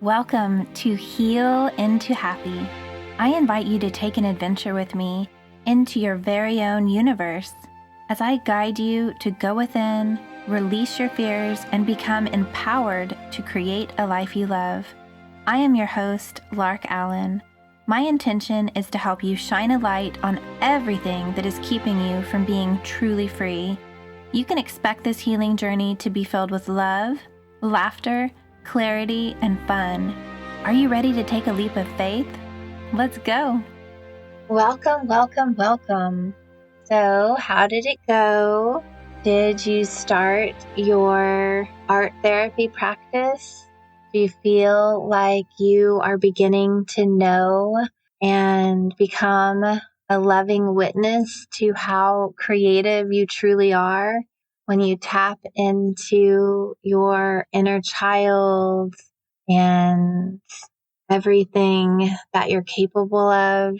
Welcome to Heal into Happy. I invite you to take an adventure with me into your very own universe as I guide you to go within, release your fears, and become empowered to create a life you love. I am your host, Lark Allen. My intention is to help you shine a light on everything that is keeping you from being truly free. You can expect this healing journey to be filled with love, laughter, clarity, and fun. Are you ready to take a leap of faith? Let's go. Welcome, welcome, welcome. So, how did it go? Did you start your art therapy practice? Do you feel like you are beginning to know and become a loving witness to how creative you truly are when you tap into your inner child and everything that you're capable of,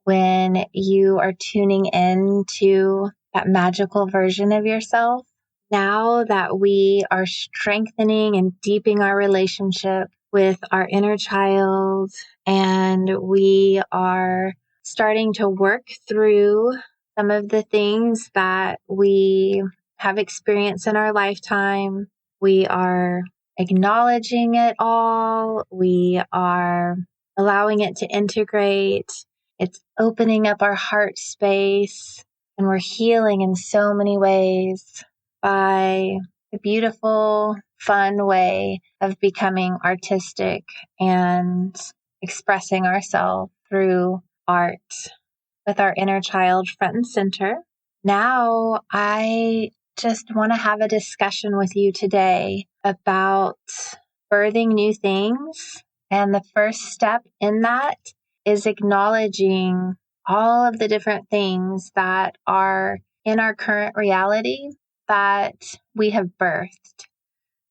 when you are tuning in to that magical version of yourself? Now that we are strengthening and deepening our relationship with our inner child, and we are starting to work through some of the things that we have experienced in our lifetime, we are acknowledging it all. We are allowing it to integrate. It's opening up our heart space, and we're healing in so many ways by the beautiful, fun way of becoming artistic and expressing ourselves through art with our inner child front and center. Now, I just want to have a discussion with you today about birthing new things. And the first step in that is acknowledging all of the different things that are in our current reality that we have birthed,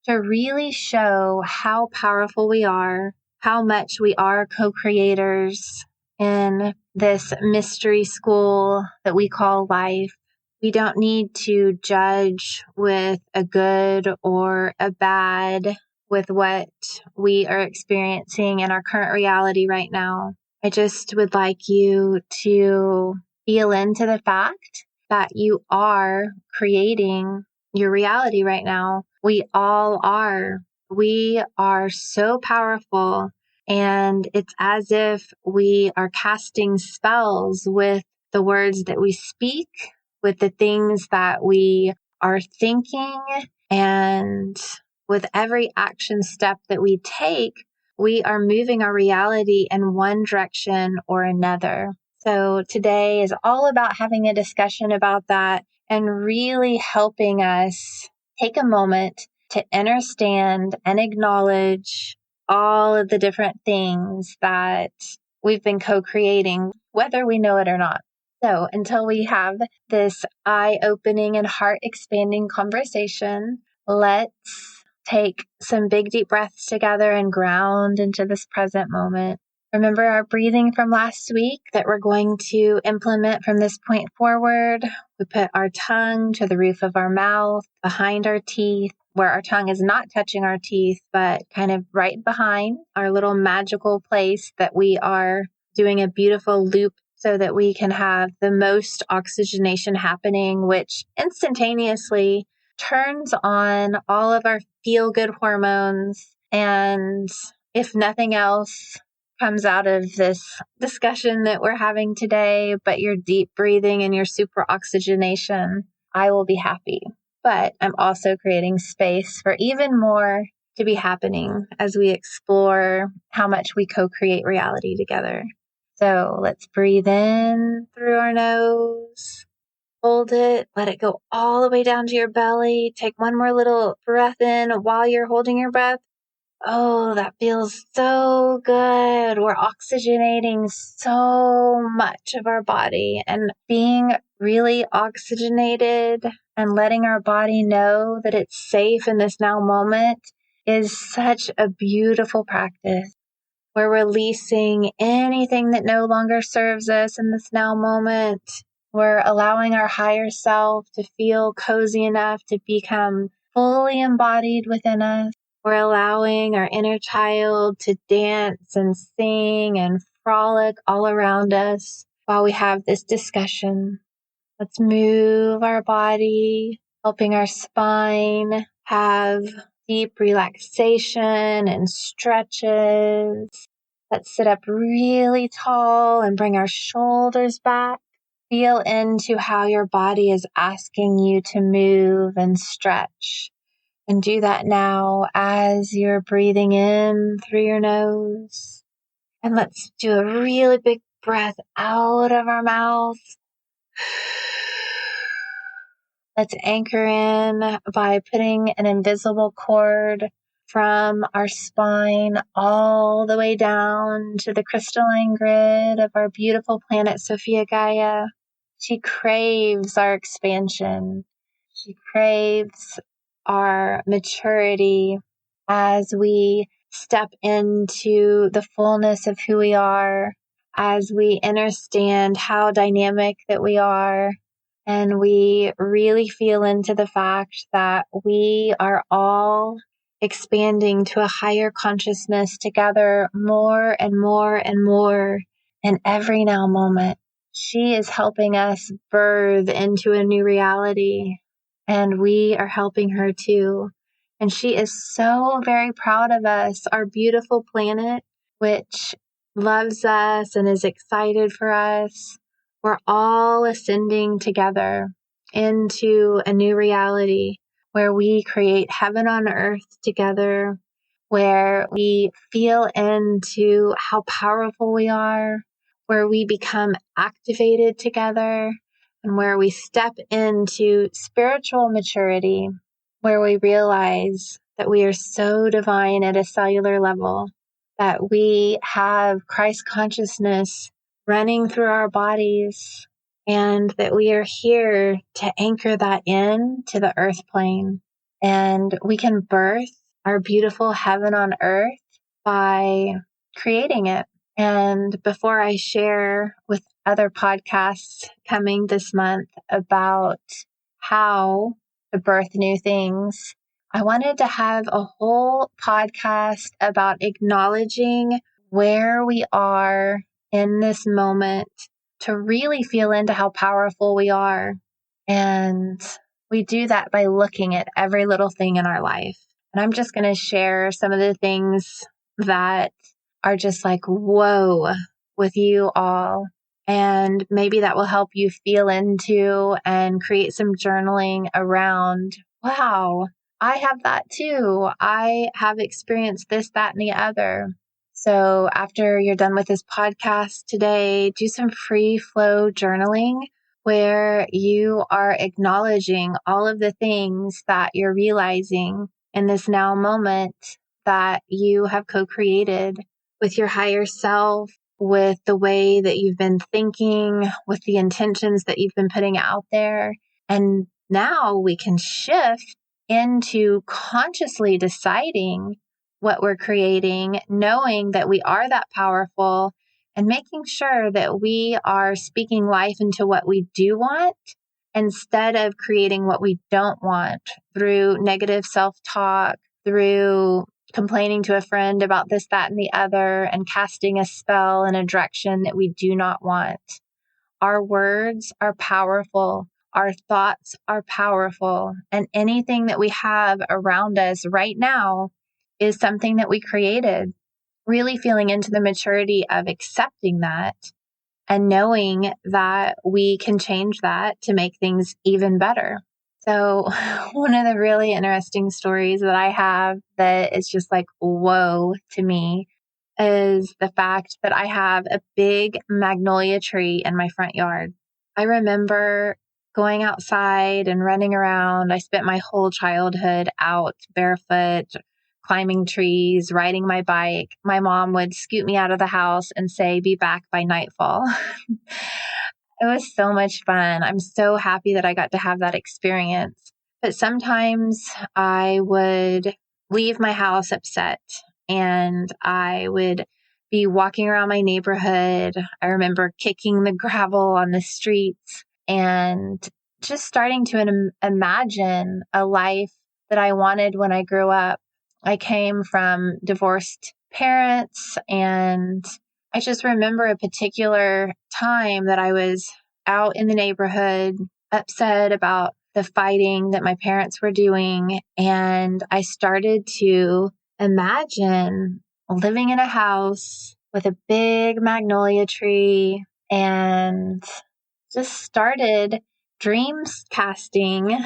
to really show how powerful we are, how much we are co-creators in this mystery school that we call life. We don't need to judge with a good or a bad with what we are experiencing in our current reality right now. I just would like you to feel into the fact that you are creating your reality right now. We all are. We are so powerful, and it's as if we are casting spells with the words that we speak, with the things that we are thinking, and with every action step that we take, we are moving our reality in one direction or another. So today is all about having a discussion about that and really helping us take a moment to understand and acknowledge all of the different things that we've been co-creating, whether we know it or not. So until we have this eye-opening and heart-expanding conversation, let's take some big deep breaths together and ground into this present moment. Remember our breathing from last week that we're going to implement from this point forward. We put our tongue to the roof of our mouth, behind our teeth, where our tongue is not touching our teeth, but kind of right behind our little magical place that we are doing a beautiful loop so that we can have the most oxygenation happening, which instantaneously turns on all of our feel-good hormones. And if nothing else comes out of this discussion that we're having today, but your deep breathing and your super oxygenation, I will be happy. But I'm also creating space for even more to be happening as we explore how much we co-create reality together. So let's breathe in through our nose. Hold it, let it go all the way down to your belly. Take one more little breath in while you're holding your breath. Oh, that feels so good. We're oxygenating so much of our body, and being really oxygenated and letting our body know that it's safe in this now moment is such a beautiful practice. We're releasing anything that no longer serves us in this now moment. We're allowing our higher self to feel cozy enough to become fully embodied within us. We're allowing our inner child to dance and sing and frolic all around us while we have this discussion. Let's move our body, helping our spine have deep relaxation and stretches. Let's sit up really tall and bring our shoulders back. Feel into how your body is asking you to move and stretch. And do that now as you're breathing in through your nose. And let's do a really big breath out of our mouth. Let's anchor in by putting an invisible cord from our spine all the way down to the crystalline grid of our beautiful planet Sophia Gaia. She craves our expansion. She craves our maturity as we step into the fullness of who we are, as we understand how dynamic that we are. And we really feel into the fact that we are all expanding to a higher consciousness together more and more and more in every now moment. She is helping us birth into a new reality, and we are helping her too. And she is so very proud of us, our beautiful planet, which loves us and is excited for us. We're all ascending together into a new reality where we create heaven on earth together, where we feel into how powerful we are, where we become activated together, and where we step into spiritual maturity, where we realize that we are so divine at a cellular level, that we have Christ consciousness running through our bodies, and that we are here to anchor that in to the earth plane. And we can birth our beautiful heaven on earth by creating it. And before I share with other podcasts coming this month about how to birth new things, I wanted to have a whole podcast about acknowledging where we are in this moment to really feel into how powerful we are. And we do that by looking at every little thing in our life. And I'm just going to share some of the things that are just like, whoa, with you all. And maybe that will help you feel into and create some journaling around, wow, I have that too. I have experienced this, that, and the other. So after you're done with this podcast today, do some free flow journaling where you are acknowledging all of the things that you're realizing in this now moment that you have co-created with your higher self, with the way that you've been thinking, with the intentions that you've been putting out there. And now we can shift into consciously deciding what we're creating, knowing that we are that powerful, and making sure that we are speaking life into what we do want instead of creating what we don't want through negative self-talk, through complaining to a friend about this, that, and the other, and casting a spell in a direction that we do not want. Our words are powerful. Our thoughts are powerful. And anything that we have around us right now is something that we created. Really feeling into the maturity of accepting that and knowing that we can change that to make things even better. So one of the really interesting stories that I have that is just like, whoa to me is the fact that I have a big magnolia tree in my front yard. I remember going outside and running around. I spent my whole childhood out barefoot, climbing trees, riding my bike. My mom would scoot me out of the house and say, be back by nightfall. It was so much fun. I'm so happy that I got to have that experience. But sometimes I would leave my house upset and I would be walking around my neighborhood. I remember kicking the gravel on the streets and just starting to imagine a life that I wanted when I grew up, I came from divorced parents, and I just remember a particular time that I was out in the neighborhood, upset about the fighting that my parents were doing. And I started to imagine living in a house with a big magnolia tree, and just started dreams casting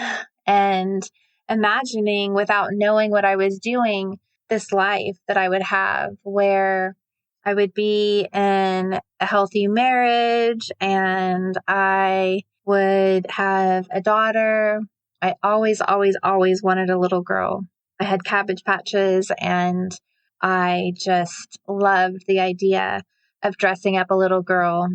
and imagining, without knowing what I was doing, this life that I would have where I would be in a healthy marriage and I would have a daughter. I always, always, always wanted a little girl. I had cabbage patches, and I just loved the idea of dressing up a little girl.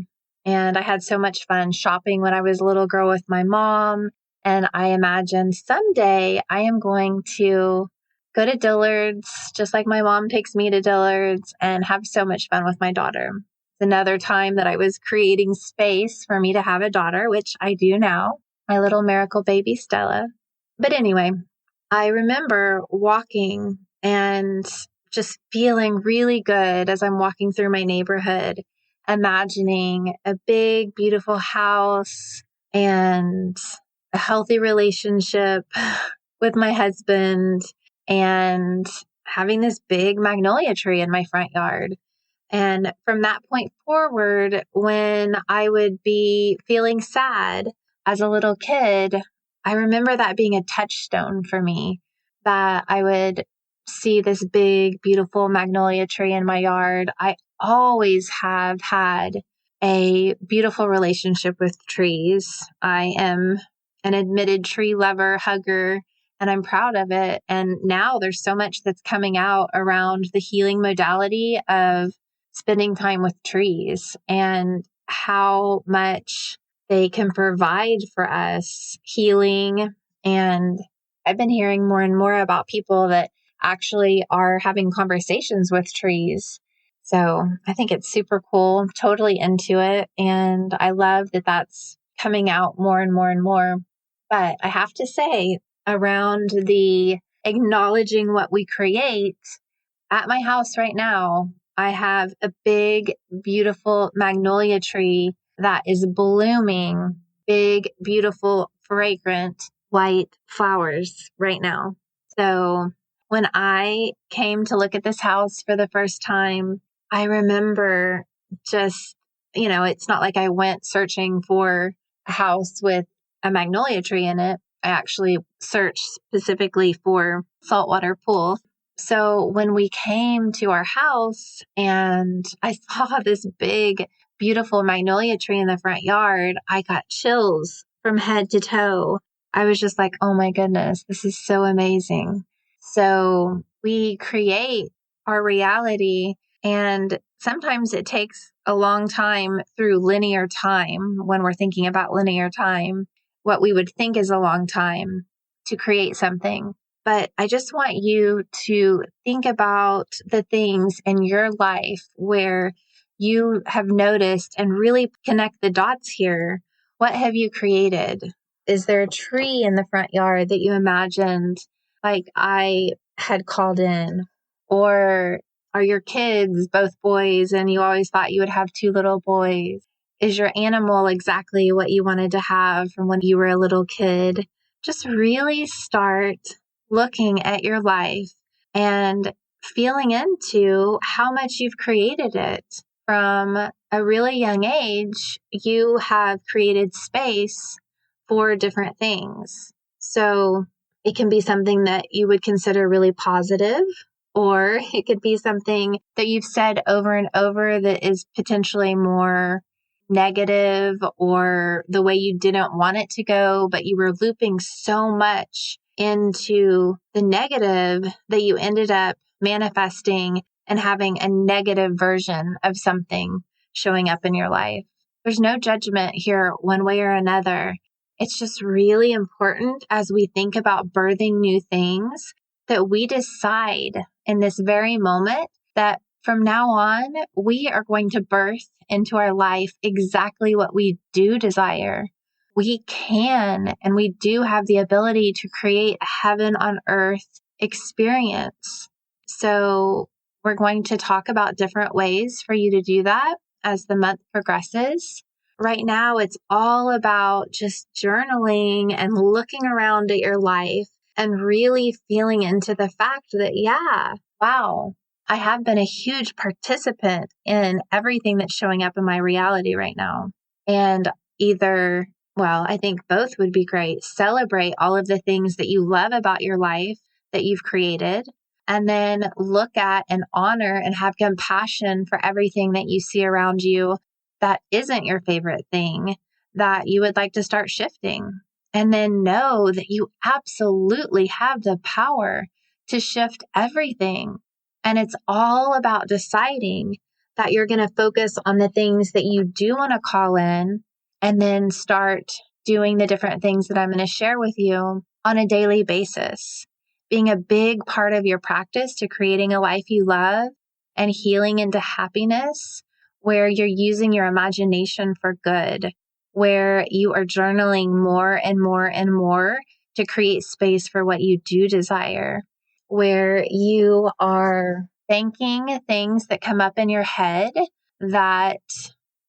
And I had so much fun shopping when I was a little girl with my mom. And I imagined someday I am going to go to Dillard's, just like my mom takes me to Dillard's, and have so much fun with my daughter. It's another time that I was creating space for me to have a daughter, which I do now, my little miracle baby Stella. But anyway, I remember walking and just feeling really good as I'm walking through my neighborhood, imagining a big, beautiful house and a healthy relationship with my husband, and having this big magnolia tree in my front yard. And from that point forward, when I would be feeling sad as a little kid, I remember that being a touchstone for me, that I would see this big, beautiful magnolia tree in my yard. I always have had a beautiful relationship with trees. I am an admitted tree lover, hugger, and I'm proud of it. And now there's so much that's coming out around the healing modality of spending time with trees and how much they can provide for us healing. And I've been hearing more and more about people that actually are having conversations with trees. So I think it's super cool. I'm totally into it. And I love that that's coming out more and more and more. But I have to say, around the acknowledging what we create, at my house right now, I have a big, beautiful magnolia tree that is blooming big, beautiful, fragrant white flowers right now. So when I came to look at this house for the first time, I remember just, it's not like I went searching for a house with a magnolia tree in it. I actually searched specifically for saltwater pool. So when we came to our house and I saw this big, beautiful magnolia tree in the front yard, I got chills from head to toe. I was just like, oh my goodness, this is so amazing. So we create our reality, and sometimes it takes a long time through linear time when we're thinking about linear time, what we would think is a long time to create something. But I just want you to think about the things in your life where you have noticed and really connect the dots here. What have you created? Is there a tree in the front yard that you imagined, like I had called in? Or are your kids both boys and you always thought you would have two little boys? Is your animal exactly what you wanted to have from when you were a little kid? Just really start looking at your life and feeling into how much you've created it. From a really young age, you have created space for different things. So it can be something that you would consider really positive, or it could be something that you've said over and over that is potentially more negative, or the way you didn't want it to go, but you were looping so much into the negative that you ended up manifesting and having a negative version of something showing up in your life. There's no judgment here one way or another. It's just really important as we think about birthing new things that we decide in this very moment that from now on, we are going to birth into our life exactly what we do desire. We can and we do have the ability to create a heaven on earth experience. So we're going to talk about different ways for you to do that as the month progresses. Right now, it's all about just journaling and looking around at your life and really feeling into the fact that, yeah, wow, I have been a huge participant in everything that's showing up in my reality right now. And I think both would be great. Celebrate all of the things that you love about your life that you've created, and then look at and honor and have compassion for everything that you see around you that isn't your favorite thing that you would like to start shifting. And then know that you absolutely have the power to shift everything. And it's all about deciding that you're going to focus on the things that you do want to call in, and then start doing the different things that I'm going to share with you on a daily basis. Being a big part of your practice to creating a life you love and healing into happiness, where you're using your imagination for good, where you are journaling more and more and more to create space for what you do desire, where you are thanking things that come up in your head that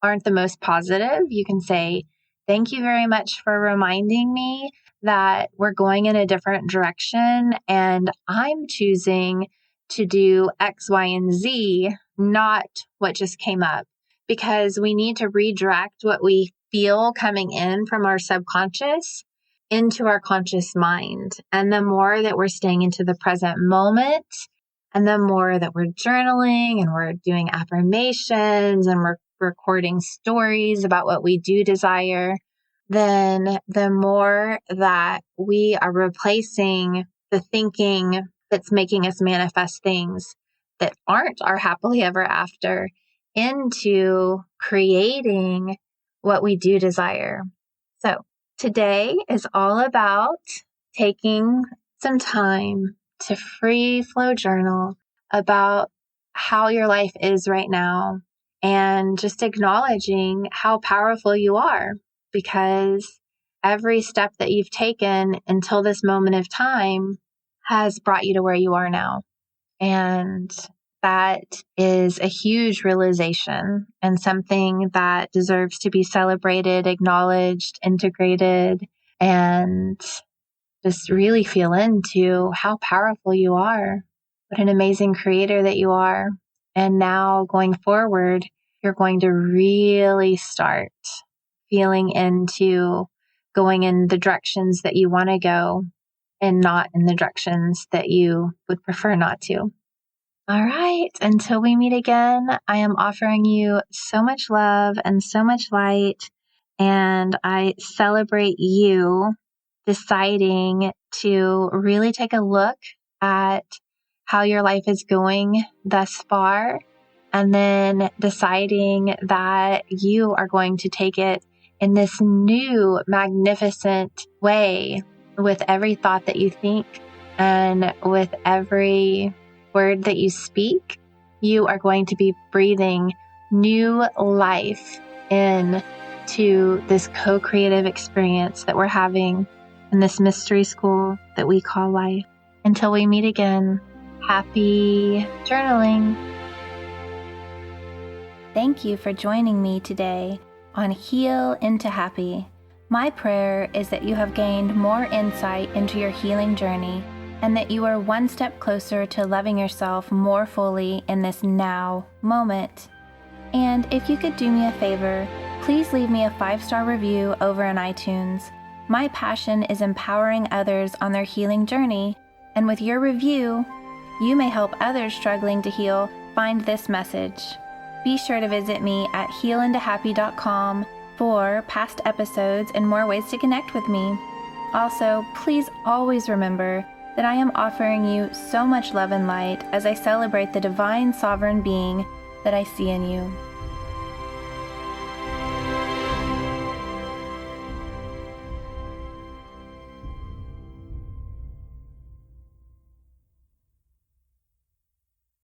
aren't the most positive. You can say, thank you very much for reminding me that we're going in a different direction and I'm choosing to do X, Y, and Z, not what just came up, because we need to redirect what we feel coming in from our subconscious into our conscious mind. And the more that we're staying into the present moment, and the more that we're journaling and we're doing affirmations and we're recording stories about what we do desire, then the more that we are replacing the thinking that's making us manifest things that aren't our happily ever after into creating what we do desire. So today is all about taking some time to free flow journal about how your life is right now and just acknowledging how powerful you are, because every step that you've taken until this moment of time has brought you to where you are now. And that is a huge realization and something that deserves to be celebrated, acknowledged, integrated, and just really feel into how powerful you are, what an amazing creator that you are. And now going forward, you're going to really start feeling into going in the directions that you want to go and not in the directions that you would prefer not to. All right. Until we meet again, I am offering you so much love and so much light. And I celebrate you deciding to really take a look at how your life is going thus far, and then deciding that you are going to take it in this new magnificent way with every thought that you think and with every word that you speak. You are going to be breathing new life into this co-creative experience that we're having in this mystery school that we call life. Until we meet again, happy journaling. Thank you for joining me today on Heal into Happy. My prayer is that you have gained more insight into your healing journey and that you are one step closer to loving yourself more fully in this now moment. And if you could do me a favor, please leave me a 5-star review over on iTunes. My passion is empowering others on their healing journey, and with your review, you may help others struggling to heal find this message. Be sure to visit me at healintohappy.com for past episodes and more ways to connect with me. Also, please always remember that I am offering you so much love and light as I celebrate the divine sovereign being that I see in you.